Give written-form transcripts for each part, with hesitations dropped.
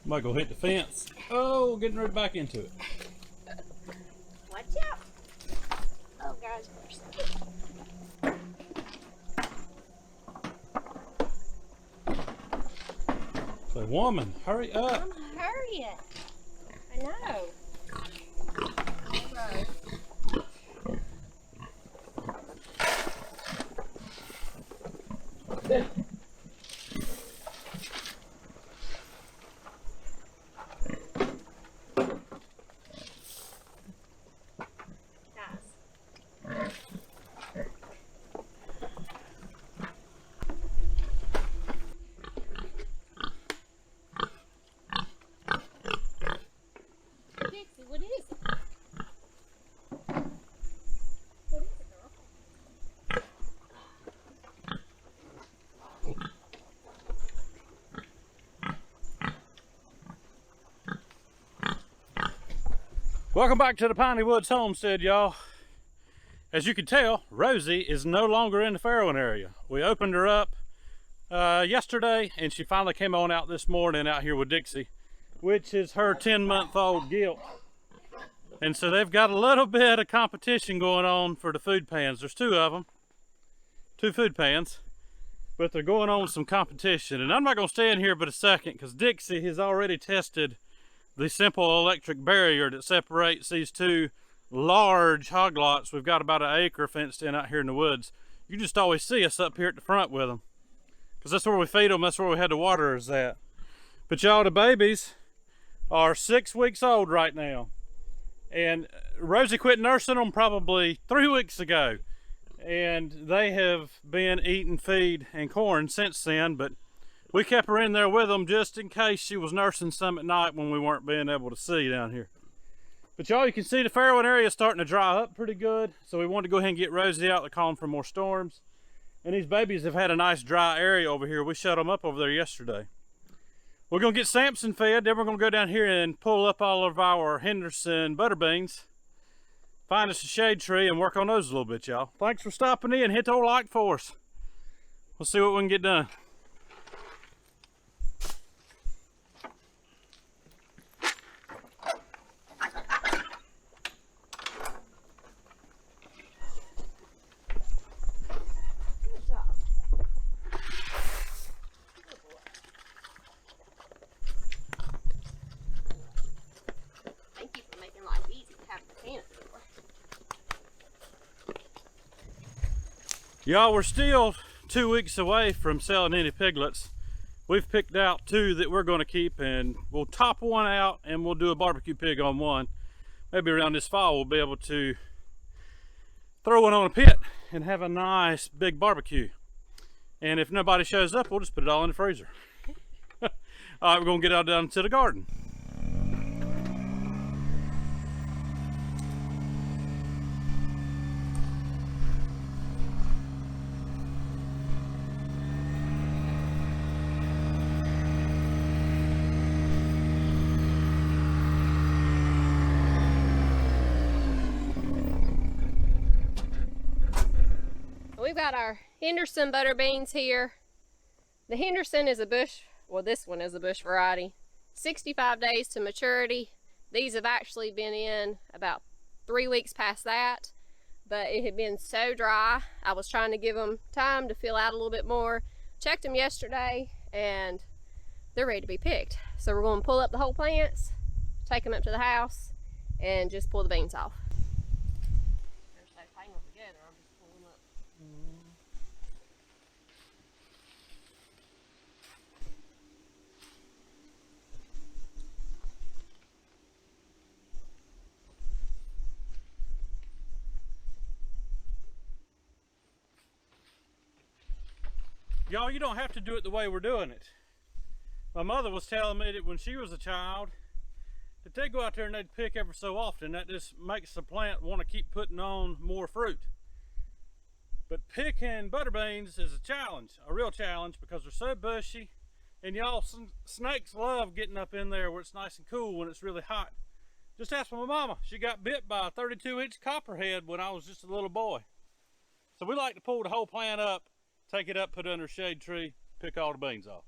Might go hit the fence. Oh, getting right back into it. Watch out. Oh, guys, Say, woman, hurry up. I'm hurrying. I know. Right. Welcome back to the Piney Woods Homestead, y'all. As you can tell, Rosie is no longer in the farrowing area. We opened her up yesterday, and she finally came on out this morning out here with Dixie, which is her 10-month-old gilt. And so they've got a little bit of competition going on for the food pans. There's two of them, 2 food pans, but they're going on some competition. And I'm not going to stay in here but a second because Dixie has already tested the simple electric barrier that separates these 2 large hog lots. We've got about an acre fenced in out here in the woods. You just always see us up here at the front with them because that's where we feed them. That's where we had the waterers at. But y'all, the babies are 6 weeks old right now. And Rosie quit nursing them probably 3 weeks ago. And they have been eating feed and corn since then, but we kept her in there with them just in case she was nursing some at night when we weren't being able to see down here. But y'all, you can see the farrowing area is starting to dry up pretty good. So we wanted to go ahead and get Rosie out to calm for more storms. And these babies have had a nice dry area over here. We shut them up over there yesterday. We're gonna get Samson fed, then we're gonna go down here and pull up all of our Henderson butter beans, find us a shade tree and work on those a little bit, y'all. Thanks for stopping in. Hit the old like for us. We'll see what we can get done. Y'all, we're still 2 weeks away from selling any piglets. We've picked out 2 that we're going to keep, and we'll top one out and we'll do a barbecue pig on one. Maybe around this fall we'll be able to throw one on a pit and have a nice big barbecue. And if nobody shows up, we'll just put it all in the freezer. All right, we're going to get out down to the garden. We've got our Henderson butter beans here. The Henderson is a bush, well, this one is a bush variety. 65 days to maturity. These have actually been in about 3 weeks past that, but it had been so dry. I was trying to give them time to fill out a little bit more. Checked them yesterday and they're ready to be picked. So we're going to pull up the whole plants, take them up to the house, and just pull the beans off. Y'all, you don't have to do it the way we're doing it. My mother was telling me that when she was a child, that they go out there and they'd pick ever so often. That just makes the plant want to keep putting on more fruit. But picking butter beans is a challenge, a real challenge, because they're so bushy. And y'all, snakes love getting up in there where it's nice and cool when it's really hot. Just ask my mama. She got bit by a 32-inch copperhead when I was just a little boy. So we like to pull the whole plant up, take it up, put it under a shade tree, pick all the beans off.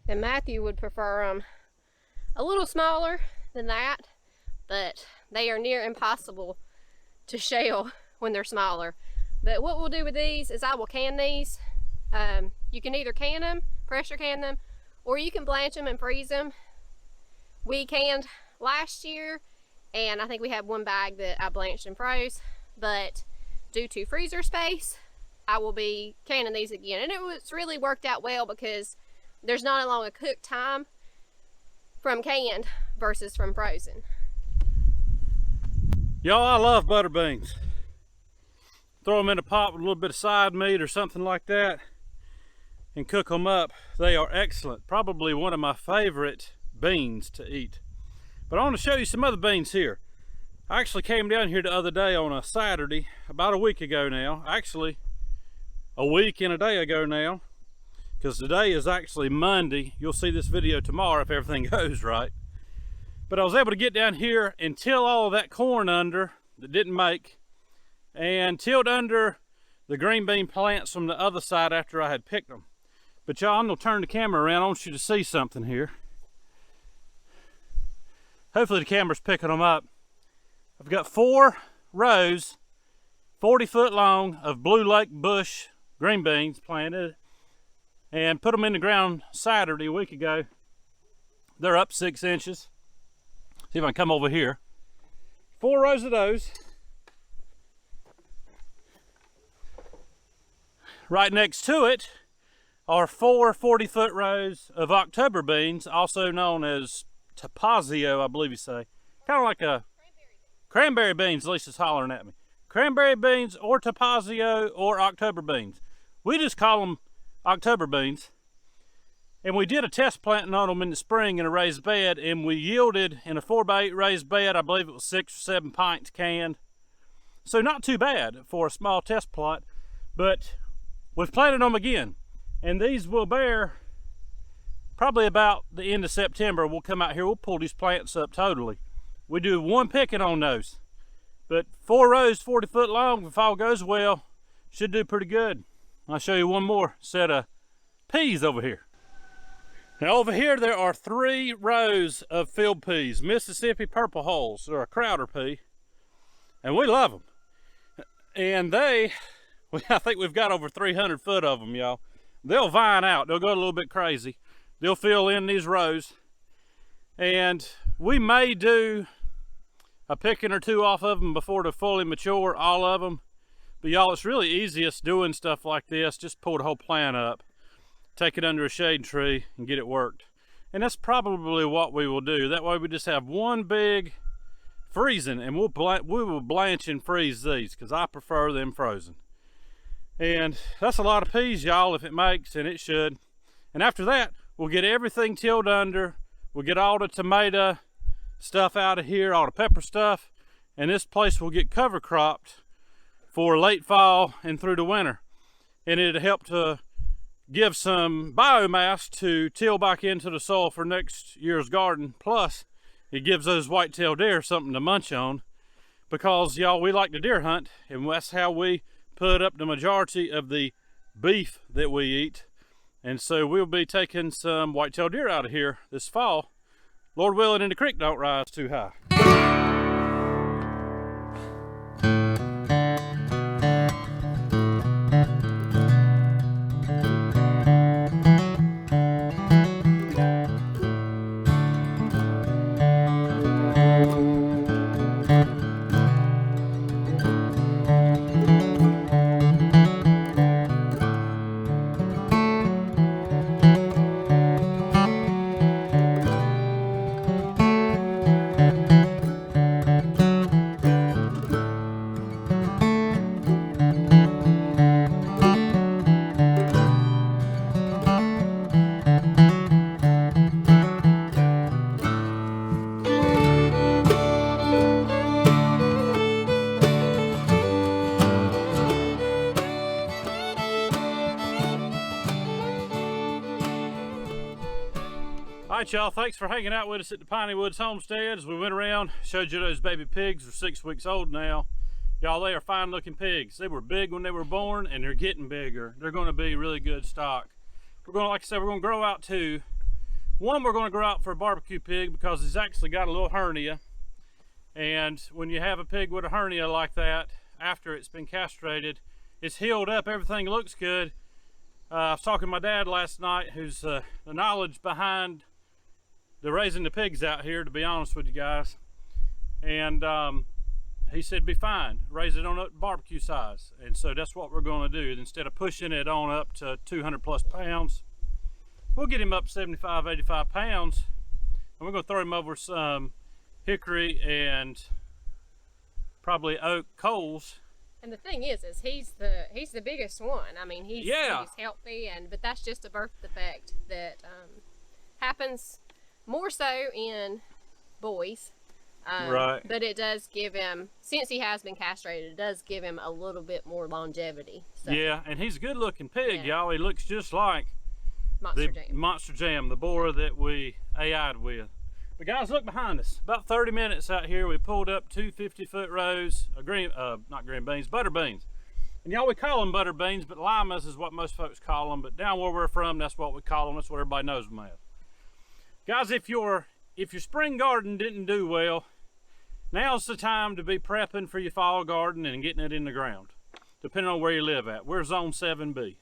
And Matthew would prefer them a little smaller than that, but they are near impossible to shell when they're smaller. But what we'll do with these is I will can these. You can either can them, pressure can them, or you can blanch them and freeze them. We canned last year, and I think we had one bag that I blanched and froze, but due to freezer space, I will be canning these again. And it's really worked out well because there's not a long a cook time from canned versus from frozen. Y'all, I love butter beans. Throw them in a pot with a little bit of side meat or something like that and cook them up. They are excellent. Probably one of my favorite beans to eat. But I want to show you some other beans here. I actually came down here the other day on a Saturday, about a week ago now. Actually, a week and a day ago now, because today is actually Monday. You'll see this video tomorrow if everything goes right. But I was able to get down here and till all of that corn under that didn't make, and tilled under the green bean plants from the other side after I had picked them. But y'all, I'm gonna turn the camera around. I want you to see something here. Hopefully the camera's picking them up. I've got 4 rows, 40 foot long, of Blue Lake bush green beans planted, and put them in the ground Saturday, a week ago. They're up 6 inches. See if I can come over here. 4 rows of those. Right next to it are 4 40-foot rows of October beans, also known as Tapazio, I believe you say. Kind of like a cranberry beans, Lisa's hollering at me. Cranberry beans or Tapazio or October beans. We just call them October beans. And we did a test planting on them in the spring in a raised bed, and we yielded in a 4x8 raised bed, I believe it was 6 or 7 pints canned. So not too bad for a small test plot, but we've planted them again. And these will bear probably about the end of September. We'll come out here, we'll pull these plants up totally. We do 1 picking on those. But 4 rows, 40 foot long, if all goes well, should do pretty good. I'll show you one more set of peas over here. Now over here there are 3 rows of field peas, Mississippi purple hulls. They're a crowder pea, and we love them. And I think we've got over 300 foot of them, y'all. They'll vine out, they'll go a little bit crazy. They'll fill in these rows, and we may do a picking or 2 off of them before they're fully mature, all of them. But y'all, it's really easiest doing stuff like this. Just pull the whole plant up, take it under a shade tree, and get it worked. And that's probably what we will do. That way we just have one big freezing, and we will blanch and freeze these, because I prefer them frozen. And that's a lot of peas, y'all, if it makes, and it should. And after that, we'll get everything tilled under. We'll get all the tomato stuff out of here, all the pepper stuff, and this place will get cover cropped for late fall and through the winter. And it'll help to give some biomass to till back into the soil for next year's garden. Plus, it gives those white-tailed deer something to munch on, because y'all, we like to deer hunt, and that's how we put up the majority of the beef that we eat. And so we'll be taking some white-tailed deer out of here this fall, Lord willing, and the creek don't rise too high. Alright, y'all, thanks for hanging out with us at the Piney Woods Homestead. As we went around, showed you those baby pigs. They're 6 weeks old now. Y'all, they are fine looking pigs. They were big when they were born, and they're getting bigger. They're going to be really good stock. We're going to, like I said, we're going to grow out 2. One we're going to grow out for a barbecue pig because he's actually got a little hernia. And when you have a pig with a hernia like that, after it's been castrated, it's healed up, everything looks good. I was talking to my dad last night, who's the knowledge behind the raising the pigs out here, to be honest with you guys. And he said be fine, raise it on up to barbecue size. And so that's what we're going to do. Instead of pushing it on up to 200 plus pounds, we'll get him up 75, 85 pounds, and we're going to throw him over some hickory and probably oak coals. And the thing is he's the biggest one. I mean, he's healthy, but that's just a birth defect that happens more so in boys. Right. But it does give him, since he has been castrated, it does give him a little bit more longevity. So. Yeah, and he's a good looking pig, y'all. He looks just like Monster Jam, the boar that we AI'd with. But guys, look behind us. About 30 minutes out here, we pulled up 2 50-foot rows of butter beans. And y'all, we call them butter beans, but limas is what most folks call them. But down where we're from, that's what we call them. That's what everybody knows them as. Guys, if your spring garden didn't do well, now's the time to be prepping for your fall garden and getting it in the ground, depending on where you live at. We're zone 7B.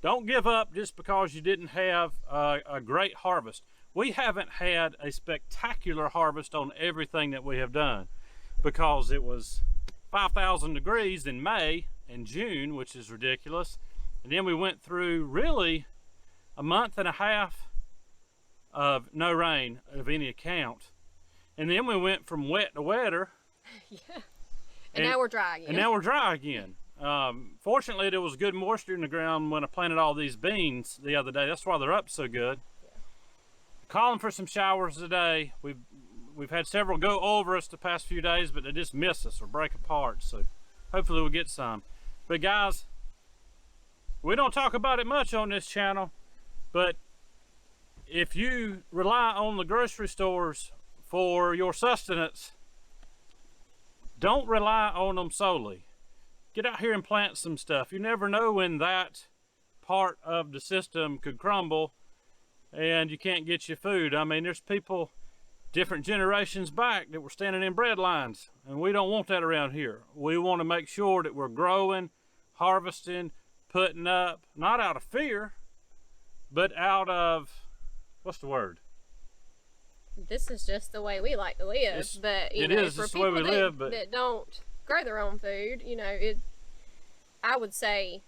Don't give up just because you didn't have a great harvest. We haven't had a spectacular harvest on everything that we have done because it was 5,000 degrees in May and June, which is ridiculous. And then we went through really a month and a half of no rain of any account. And then we went from wet to wetter. Yeah. And now we're dry again. And now we're dry again. Fortunately, there was good moisture in the ground when I planted all these beans the other day. That's why they're up so good. Calling for some showers today. We've had several go over us the past few days, but they just miss us or break apart. So hopefully we'll get some. But guys, we don't talk about it much on this channel, but if you rely on the grocery stores for your sustenance, don't rely on them solely. Get out here and plant some stuff. You never know when that part of the system could crumble and you can't get your food. I mean, there's people different generations back that were standing in bread lines, and we don't want that around here. We want to make sure that we're growing, harvesting, putting up, not out of fear, but out of, what's the word? This is just the way we like to live. But you know, for people that don't grow their own food, you know, I would say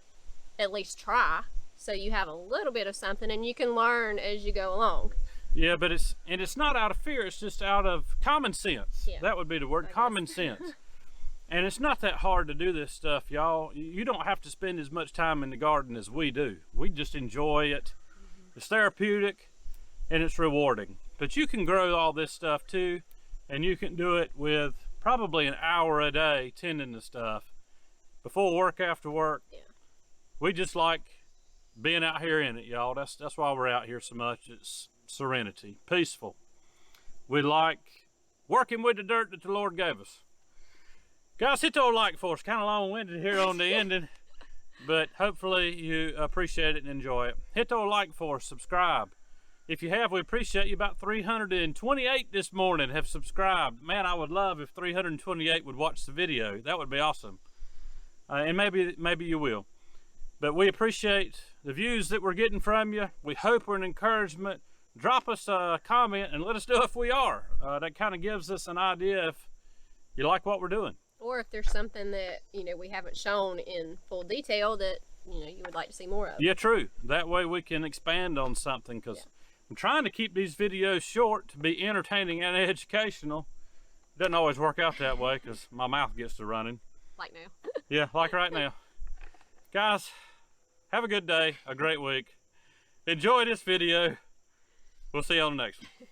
at least try, so you have a little bit of something and you can learn as you go along. Yeah, but it's not out of fear, it's just out of common sense. Yeah, that would be the word, common sense. And it's not that hard to do this stuff, y'all. You don't have to spend as much time in the garden as we do. We just enjoy it. It's therapeutic and it's rewarding. But you can grow all this stuff too, and you can do it with probably an hour a day tending the stuff. Before work, after work. Yeah. We just like being out here in it, y'all. That's why we're out here so much. It's serenity, peaceful. We like working with the dirt that the Lord gave us. Guys, hit the old like for us. Kind of long-winded here on the ending, but hopefully you appreciate it and enjoy it. Hit the old like for us, subscribe. If you have, we appreciate you. About 328 this morning have subscribed. Man, I would love if 328 would watch the video. That would be awesome. And maybe you will. But we appreciate the views that we're getting from you. We hope we're an encouragement. Drop us a comment and let us know if we are. That kind of gives us an idea if you like what we're doing. Or if there's something that, you know, we haven't shown in full detail that, you know, you would like to see more of. Yeah, true. That way we can expand on something, because I'm trying to keep these videos short to be entertaining and educational. It doesn't always work out that way because my mouth gets to running. Like now. Yeah, like right now. Guys, have a good day, a great week. Enjoy this video. We'll see you on the next one.